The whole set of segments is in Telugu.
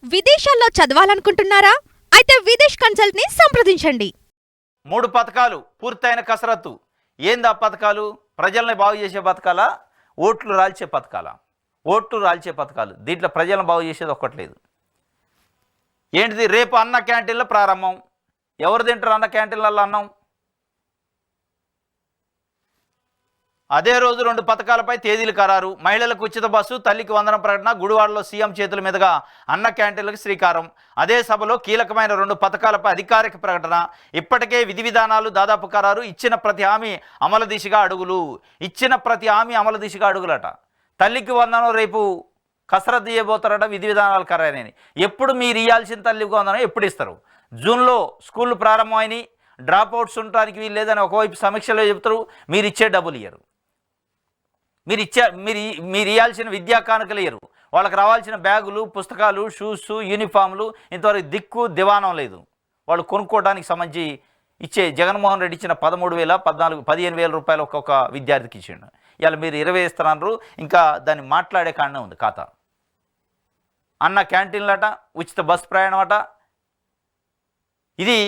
విదేశాల్లో చదవాలనుకుంటున్నారా? అయితే విదేశ్ కన్సల్ట్ ని సంప్రదించండి. 3 పథకాలు పూర్తయిన కసరత్తు. ఏందా పథకాలు? ప్రజల్ని బాగు చేసే పథకాలా? ఓట్లు రాల్చే పథకాలా? ఓట్లు రాల్చే పథకాలు. దీంట్లో ప్రజలను బాగు చేసేది ఒక్కట్లేదు. ఏంటిది? రేపు అన్న క్యాంటీన్ల ప్రారంభం. ఎవరు తింటారు అన్న క్యాంటీన్లలో అన్నం? అదే రోజు 2 పథకాలపై తేదీలు ఖరారు. మహిళలకు ఉచిత బస్సు, తల్లికి వందనం ప్రకటన, గుడివాడలో సీఎం చేతుల మీదుగా అన్న క్యాంటీన్లకు శ్రీకారం. అదే సభలో కీలకమైన 2 పథకాలపై అధికారిక ప్రకటన. ఇప్పటికే విధి విధానాలు దాదాపు ఖరారు. ఇచ్చిన ప్రతి హామీ అమలు దిశగా అడుగులు. ఇచ్చిన ప్రతి హామీ అమలు దిశగా అడుగులట. తల్లికి వందనం రేపు కసరత్తు చేయబోతారట. విధి విధానాలు ఖరారైనవి. ఎప్పుడు మీరు ఇవ్వాల్సిన తల్లికి వందనం ఎప్పుడు ఇస్తారు? జూన్లో స్కూళ్ళు ప్రారంభమైనవి. డ్రాప్ అవుట్స్ ఉండడానికి వీలు లేదని ఒకవైపు సమీక్షలో చెబుతారు. మీరు ఇచ్చే డబ్బులు ఇయ్యరు. మీరు ఇవ్వాల్సిన విద్యా కానుకలు ఇయ్యరు. వాళ్ళకి రావాల్సిన బ్యాగులు, పుస్తకాలు, షూస్, యూనిఫామ్లు ఇంతవరకు దిక్కు దివానం లేదు. వాళ్ళు కొనుక్కోవడానికి సంబంధించి ఇచ్చే జగన్మోహన్ రెడ్డి ఇచ్చిన 15,000 రూపాయలు ఒక్కొక్క విద్యార్థికి ఇచ్చిండు. ఇవాళ మీరు 20 ఇస్తున్నారు. ఇంకా దాన్ని మాట్లాడే కాడనే ఉంది ఖాతా. అన్న క్యాంటీన్లట, ఉచిత బస్ ప్రయాణం అట. ఇది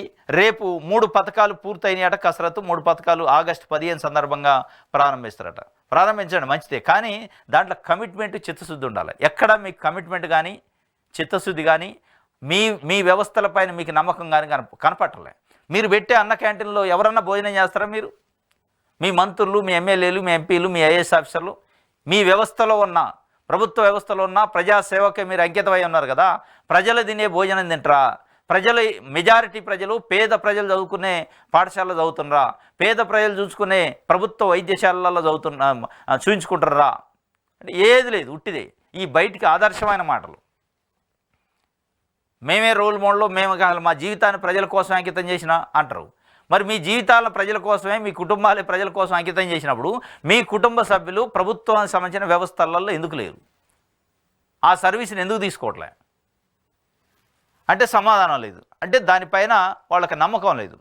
రేపు 3 పథకాలు పూర్తయినాయట కసరత్తు. 3 పథకాలు ఆగస్టు 15 సందర్భంగా ప్రారంభిస్తారట. ప్రారంభించండి, మంచిదే. కానీ దాంట్లో కమిట్మెంట్, చిత్తశుద్ధి ఉండాలి. ఎక్కడ మీకు కమిట్మెంట్ కానీ చిత్తశుద్ధి కానీ మీ వ్యవస్థలపైన మీకు నమ్మకం కానీ కనపట్టలే. మీరు పెట్టే అన్న క్యాంటీన్లో ఎవరన్నా భోజనం చేస్తారా? మీరు, మీ మంత్రులు, మీ ఎమ్మెల్యేలు, మీ ఎంపీలు, మీ ఐఏఎస్ ఆఫీసర్లు, మీ వ్యవస్థలో ఉన్న, ప్రభుత్వ వ్యవస్థలో ఉన్న ప్రజాసేవకే మీరు అంకితమై ఉన్నారు కదా. ప్రజలు తినే భోజనం తింటారా? ప్రజలు, మెజారిటీ ప్రజలు, పేద ప్రజలు చదువుకునే పాఠశాలలో చదువుతున్నారా? పేద ప్రజలు చూసుకునే ప్రభుత్వ వైద్యశాలలలో చూపించుకుంటారా? అంటే ఏది లేదు, ఉట్టిదే. ఈ బయటికి ఆదర్శమైన మాటలు. మేమే రోల్ మోడల్లో, మేము మా జీవితాన్ని ప్రజల కోసం అంకితం చేసిన అంటారు. మరి మీ జీవితాలను ప్రజల కోసమే, మీ కుటుంబాలే ప్రజల కోసం అంకితం చేసినప్పుడు మీ కుటుంబ సభ్యులు ప్రభుత్వానికి సంబంధించిన వ్యవస్థలలో ఎందుకు లేరు? ఆ సర్వీస్ని ఎందుకు తీసుకోవట్లే? అంటే సమాధానం లేదు. అంటే దానిపైన వాళ్ళకి నమ్మకం లేదు.